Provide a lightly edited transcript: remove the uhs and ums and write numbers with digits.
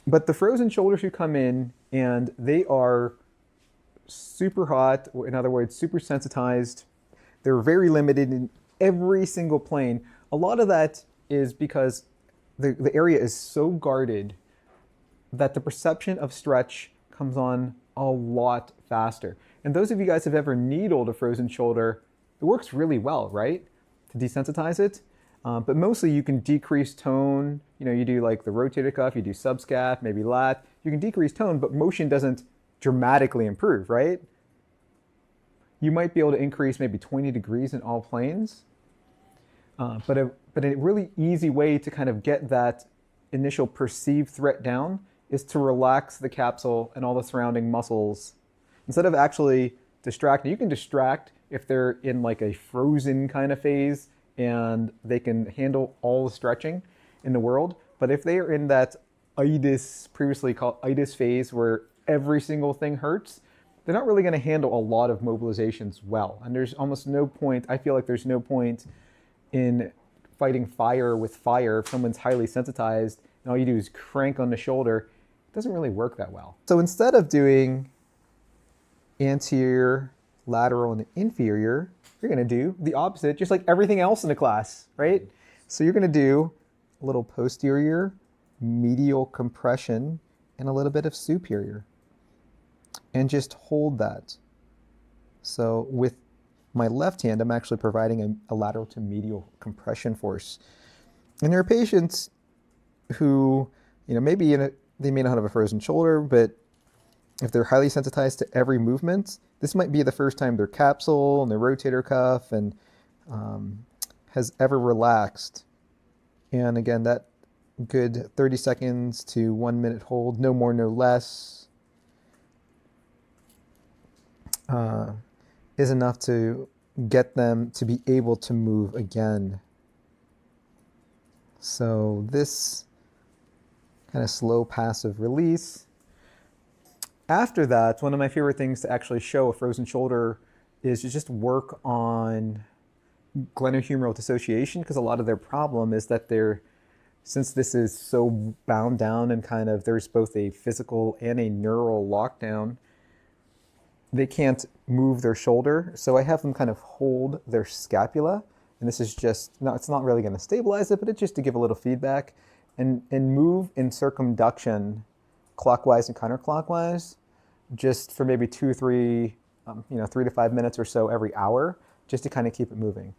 But the frozen shoulders who come in and they are super hot, or in other words, super sensitized, they're very limited in every single plane. A lot of that is because the area is so guarded that the perception of stretch comes on a lot faster. And those of you guys who have ever needled a frozen shoulder, it works really well, right? To desensitize it. But mostly you can decrease tone. You know, you do like the rotator cuff, you do subscap, maybe lat. You can decrease tone, but motion doesn't dramatically improve, right? You might be able to increase maybe 20 degrees in all planes. But a really easy way to kind of get that initial perceived threat down is to relax the capsule and all the surrounding muscles. Instead of actually distracting, you can distract if they're in like a frozen kind of phase and they can handle all the stretching in the world. But if they are in that itis, previously called itis phase, where every single thing hurts, they're not really going to handle a lot of mobilizations well. And there's almost no point, I feel like there's no point in fighting fire with fire if someone's highly sensitized and all you do is crank on the shoulder. It doesn't really work that well. So instead of doing anterior, lateral, and inferior, you're going to do the opposite, just like everything else in the class, right? So you're going to do a little posterior, medial compression, and a little bit of superior. And just hold that. So with my left hand, I'm actually providing a lateral to medial compression force. And there are patients who, you know, maybe they may not have a frozen shoulder, but if they're highly sensitized to every movement, this might be the first time their capsule and their rotator cuff and has ever relaxed. And again, that good 30 seconds to 1 minute hold, no more, no less, is enough to get them to be able to move again. So this kind of slow passive release. After that, one of my favorite things to actually show a frozen shoulder is to just work on glenohumeral dissociation, because a lot of their problem is that since this is so bound down and kind of there's both a physical and a neural lockdown, they can't move their shoulder. So I have them kind of hold their scapula, and this is just, no, it's not really going to stabilize it, but it's just to give a little feedback and move in circumduction clockwise and counterclockwise, just for maybe 3 to 5 minutes or so every hour, just to kind of keep it moving.